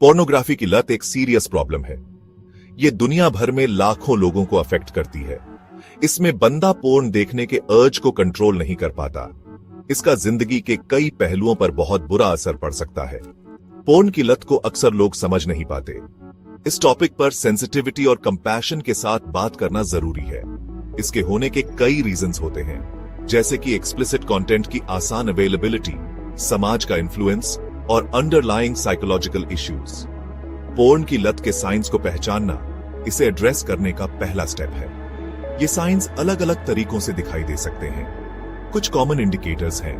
Pornography की लत एक सीरियस प्रॉब्लम है। ये दुनिया भर में लाखों लोगों को अफेक्ट करती है। इसमें बंदा पोर्न देखने के अर्ज को कंट्रोल नहीं कर पाता। इसका जिंदगी के कई पहलुओं पर बहुत बुरा असर पड़ सकता है। पोर्न की लत को अक्सर लोग समझ नहीं पाते। इस टॉपिक पर सेंसिटिविटी और कंपैशन के साथ बात करना जरूरी है। इसके होने के कई रीजंस होते हैं, जैसे कि एक्सप्लिसिट कंटेंट की आसान अवेलेबिलिटी, समाज का इन्फ्लुएंस और अंडरलाइंग साइकोलॉजिकल इश्यूज। पोर्न की लत के साइंस को पहचानना इसे एड्रेस करने का पहला स्टेप है। ये साइंस अलग अलग तरीकों से दिखाई दे सकते हैं। कुछ कॉमन इंडिकेटर्स हैं।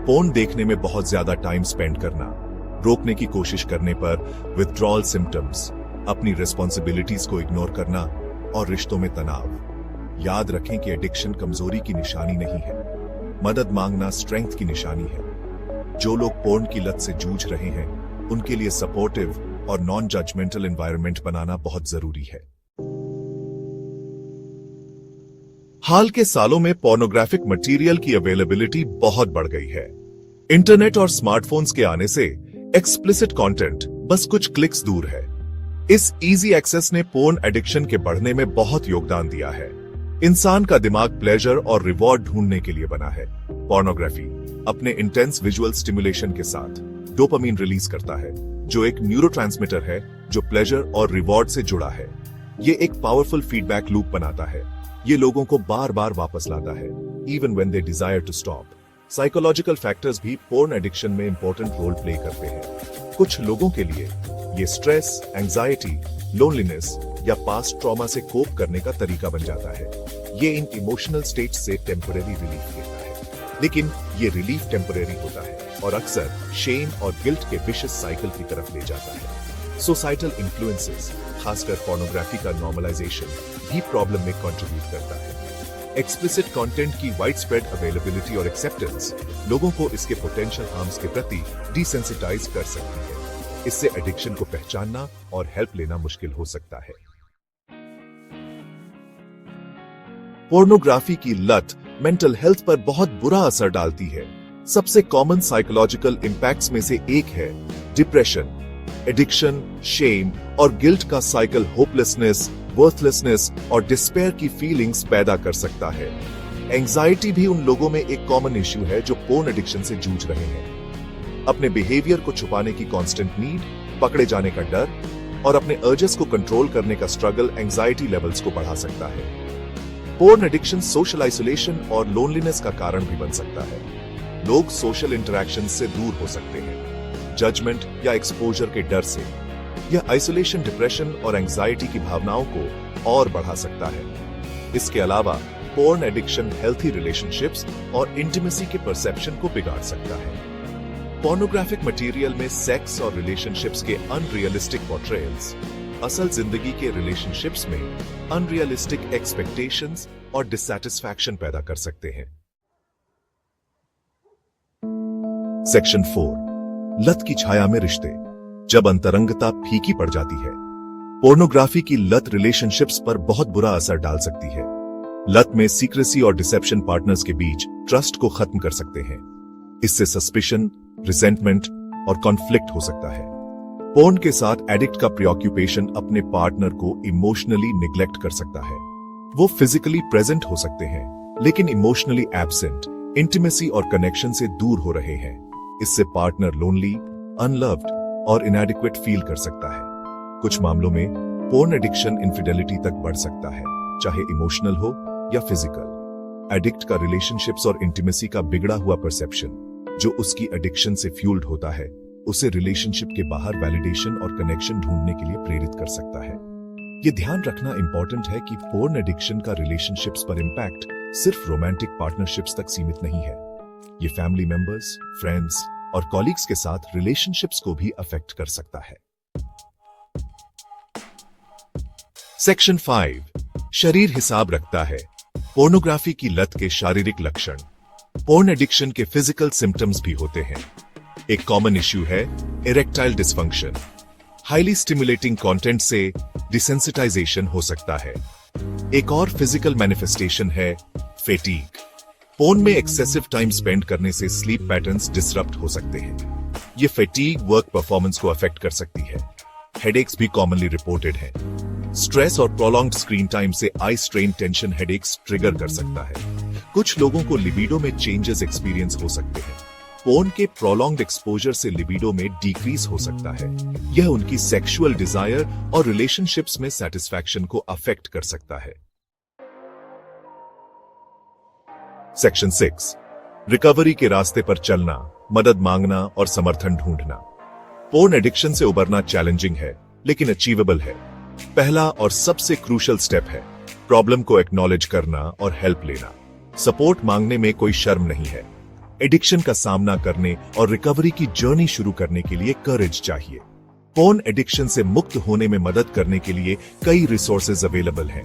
पोर्न देखने में बहुत ज्यादा टाइम स्पेंड करना, रोकने की कोशिश करने पर विथड्रॉल सिम्टम्स, अपनी रिस्पॉन्सिबिलिटीज को इग्नोर करना और रिश्तों में तनाव। याद रखें कि एडिक्शन कमजोरी की निशानी नहीं है। मदद मांगना स्ट्रेंथ की निशानी है। जो लोग पोर्न की लत से जूझ रहे हैं, उनके लिए सपोर्टिव और नॉन जजमेंटल एनवायरनमेंट बनाना बहुत जरूरी है। हाल के सालों में पोर्नोग्राफिक मटेरियल की अवेलेबिलिटी बहुत बढ़ गई है। इंटरनेट और स्मार्टफोन्स के आने से एक्सप्लिसिट कंटेंट बस कुछ क्लिक्स दूर है। इस इजी एक्सेस ने पोर्न एडिक्शन के बढ़ने में बहुत योगदान दिया है। इंसान का दिमाग प्लेजर और रिवॉर्ड ढूंढने के लिए बना है। पोर्नोग्राफी अपने इंटेंस विजुअल स्टिमुलेशन के साथ डोपामीन रिलीज करता है, जो एक न्यूरोट्रांसमीटर है जो प्लेजर और रिवॉर्ड से जुड़ा है। ये एक पावरफुल फीडबैक लूप बनाता है। ये लोगों को बार बार वापस लाता है, even when they desire to stop. Psychological factors भी पोर्न एडिक्शन में इंपॉर्टेंट रोल प्ले करते हैं। कुछ लोगों के लिए ये स्ट्रेस, एंजाइटी, लोनलीनेस या पास्ट ट्रॉमा से कोप करने का तरीका बन जाता है। ये इन इमोशनल स्टेट्स से टेम्परेरी रिलीफ देता है, लेकिन ये रिलीफ टेम्परेरी होता है और अक्सर शेम और गिल्ट के विशियस साइकिल की तरफ ले जाता है। सोसाइटल इन्फ्लुएंसेस, खासकर पोर्नोग्राफी का नॉर्मलाइजेशन, भी प्रॉब्लम में कंट्रीब्यूट करता है। एक्सप्लिसिट कंटेंट की वाइड स्प्रेड अवेलेबिलिटी और एक्सेप्टेंस लोगों को इसके पोटेंशियल हार्म्स के प्रति डिसेंसिटाइज कर सकती है। इससे एडिक्शन को पहचानना और हेल्प लेना मुश्किल हो सकता है। पोर्नोग्राफी की लत मेंटल हेल्थ पर बहुत बुरा असर डालती है। सबसे कॉमन साइकोलॉजिकल इंपैक्ट्स में से एक है डिप्रेशन। एडिक्शन, शेम और गिल्ट का साइकिल होपलेसनेस, वर्थलेसनेस और डिस्पेयर की फीलिंग्स पैदा कर सकता है। एंजाइटी भी उन लोगों में एक कॉमन इश्यू है जो पोर्न एडिक्शन से जूझ रहे हैं। अपने बिहेवियर को छुपाने की कांस्टेंट नीड, पकड़े जाने का डर और अपने अर्जेस को कंट्रोल करने का स्ट्रगल एंजाइटी लेवल्स को बढ़ा सकता है। पोर्न एडिक्शन सोशल आइसोलेशन और लोनलीनेस का कारण भी बन सकता है। लोग सोशल इंटरैक्शन से दूर हो सकते हैं, जजमेंट या एक्सपोजर के डर से। यह आइसोलेशन डिप्रेशन और एंजाइटी की भावनाओं को और बढ़ा सकता है। इसके अलावा पोर्न एडिक्शन हेल्थी रिलेशनशिप्स और इंटीमेसी के परसेप्शन को बिगाड़ सकता है। पोर्नोग्राफिक मटेरियल में सेक्स और रिलेशनशिप्स के अनरियलिस्टिक पोर्ट्रेयल्स असल जिंदगी के रिलेशनशिप्स में अनरियलिस्टिक एक्सपेक्टेशंस और डिससैटिस्फैक्शन पैदा कर सकते हैं। सेक्शन 4, लत की छाया में रिश्ते, जब अंतरंगता फीकी पड़ जाती है। पोर्नोग्राफी की लत रिलेशनशिप्स पर बहुत बुरा असर डाल सकती है। लत में सीक्रेसी और डिसेप्शन पार्टनर्स के बीच ट्रस्ट को खत्म कर सकते हैं। इससे सस्पिशन, रिजेंटमेंट और कॉन्फ्लिक्ट हो सकता है। पोर्न के साथ एडिक्ट का प्रीऑक्यूपेशन अपने पार्टनर को इमोशनली निग्लेक्ट कर सकता है। वो फिजिकली प्रेजेंट हो सकते हैं, लेकिन इमोशनली एब्सेंट, इंटीमेसी और कनेक्शन से दूर हो रहे हैं। इससे पार्टनर लोनली, अनलव्ड और इनएडिक्वेट फील कर सकता है। कुछ मामलों में पोर्न एडिक्शन इनफिडेलिटी तक बढ़ सकता है, चाहे इमोशनल हो या फिजिकल। एडिक्ट का रिलेशनशिप्स और इंटीमेसी का बिगड़ा हुआ परसेप्शन, जो उसकी एडिक्शन से फ्यूल्ड होता है, उसे रिलेशनशिप के बाहर वैलिडेशन और कनेक्शन ढूंढने के लिए प्रेरित कर सकता है। यह ध्यान रखना इंपॉर्टेंट है कि पोर्न एडिक्शन का रिलेशनशिप्स पर इंपैक्ट सिर्फ रोमांटिक पार्टनरशिप्स तक सीमित नहीं है। ये फैमिली मेंबर्स, फ्रेंड्स और कॉलीग्स के साथ रिलेशनशिप्स को भी अफेक्ट कर सकता है। सेक्शन 5, शरीर हिसाब रखता है। पोर्नोग्राफी की लत के शारीरिक लक्षण। पोर्न एडिक्शन के फिजिकल सिम्टम्स भी होते हैं। एक कॉमन इश्यू है erectile dysfunction. Highly stimulating content से डिसेंसिटाइजेशन हो सकता है। एक और फिजिकल मैनिफेस्टेशन है फेटीग। फोन में एक्सेसिव टाइम स्पेंड करने से स्लीप पैटर्न्स डिसरप्ट हो सकते हैं। ये फैटीग वर्क परफॉर्मेंस को अफेक्ट कर सकती है। हेडेक्स भी कॉमनली रिपोर्टेड है। स्ट्रेस और प्रोलॉन्ग्ड स्क्रीन टाइम से eye strain tension headaches trigger कर सकता है। कुछ लोगों को लिबिडो में चेंजेस एक्सपीरियंस हो सकते हैं। फोन के प्रोलॉन्ग्ड एक्सपोजर से लिबिडो में डिक्रीज हो सकता है। यह उनकी सेक्सुअल डिजायर और रिलेशनशिप्स में सेटिस्फैक्शन को अफेक्ट कर सकता है। सेक्शन 6, रिकवरी के रास्ते पर चलना, मदद मांगना और समर्थन ढूंढना। फोन एडिक्शन से उबरना चैलेंजिंग है, लेकिन अचीवेबल है। पहला और सबसे क्रूशियल स्टेप है प्रॉब्लम को एक्नॉलेज करना और हेल्प लेना। सपोर्ट मांगने में कोई शर्म नहीं है। एडिक्शन का सामना करने और रिकवरी की जर्नी शुरू करने के लिए करेज चाहिए। फोन एडिक्शन से मुक्त होने में मदद करने के लिए कई रिसोर्सेज अवेलेबल हैं।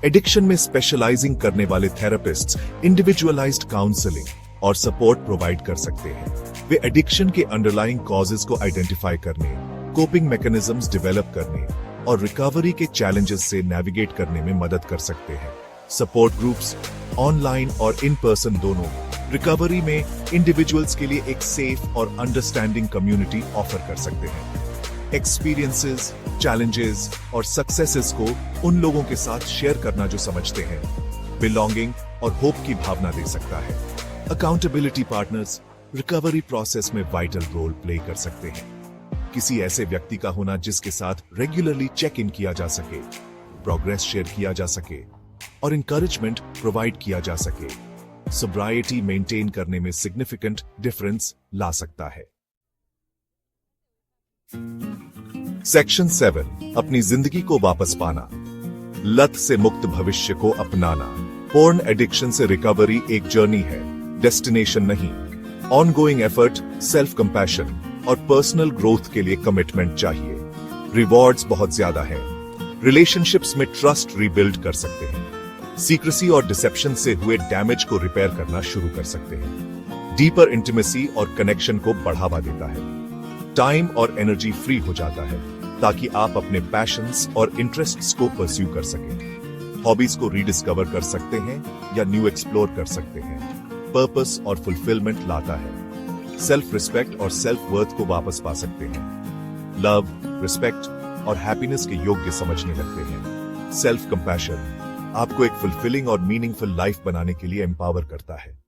एडिक्शन में स्पेशलाइजिंग करने वाले थेरेपिस्ट्स इंडिविजुअलाइज्ड काउंसलिंग और सपोर्ट प्रोवाइड कर सकते हैं। वे एडिक्शन के अंडरलाइंग कॉजेज को आइडेंटिफाई करने, कोपिंग मैकेनिज्म्स डेवलप करने और रिकवरी के चैलेंजेस से नेविगेट करने में मदद कर सकते हैं। सपोर्ट ग्रुप्स ऑनलाइन और इन पर्सन दोनों रिकवरी में इंडिविजुअल्स के लिए एक सेफ और अंडरस्टैंडिंग कम्युनिटी ऑफर कर सकते हैं। एक्सपीरियंसेस, चैलेंजेस और सक्सेसेस को उन लोगों के साथ शेयर करना जो समझते हैं, बिलोंगिंग और होप की भावना दे सकता है। अकाउंटेबिलिटी पार्टनर्स रिकवरी प्रोसेस में वाइटल रोल प्ले कर सकते हैं। किसी ऐसे व्यक्ति का होना जिसके साथ रेगुलरली चेक इन किया जा सके, प्रोग्रेस शेयर किया जा सके और इंकरेजमेंट प्रोवाइड किया जा सके, सोब्राइटी मेंटेन करने में सिग्निफिकेंट डिफरेंस ला सकता है। सेक्शन 7, अपनी जिंदगी को वापस पाना, लत से मुक्त भविष्य को अपनाना। पोर्न एडिक्शन से रिकवरी एक जर्नी है, डेस्टिनेशन नहीं। ऑनगोइंग एफर्ट, सेल्फ कंपैशन और पर्सनल ग्रोथ के लिए कमिटमेंट चाहिए। रिवॉर्ड्स बहुत ज्यादा है। रिलेशनशिप्स में ट्रस्ट रीबिल्ड कर सकते हैं। सीक्रेसी और डिसेप्शन से हुए डैमेज को रिपेयर करना शुरू कर सकते हैं। डीपर इंटीमेसी और कनेक्शन को बढ़ावा देता है। टाइम और एनर्जी फ्री हो जाता है ताकि आप अपने पैशंस और इंटरेस्ट्स को परस्यू कर सकें। हॉबीज को रीडिस्कवर कर सकते हैं या न्यू एक्सप्लोर कर सकते हैं। पर्पस और फुलफिलमेंट लाता है। सेल्फ रिस्पेक्ट और सेल्फ वर्थ को वापस पा सकते हैं। लव, रिस्पेक्ट और हैप्पीनेस के योग्य समझने लगते हैं। सेल्फ कंपैशन आपको एक फुलफिलिंग और मीनिंगफुल लाइफ बनाने के लिए एम्पावर करता है।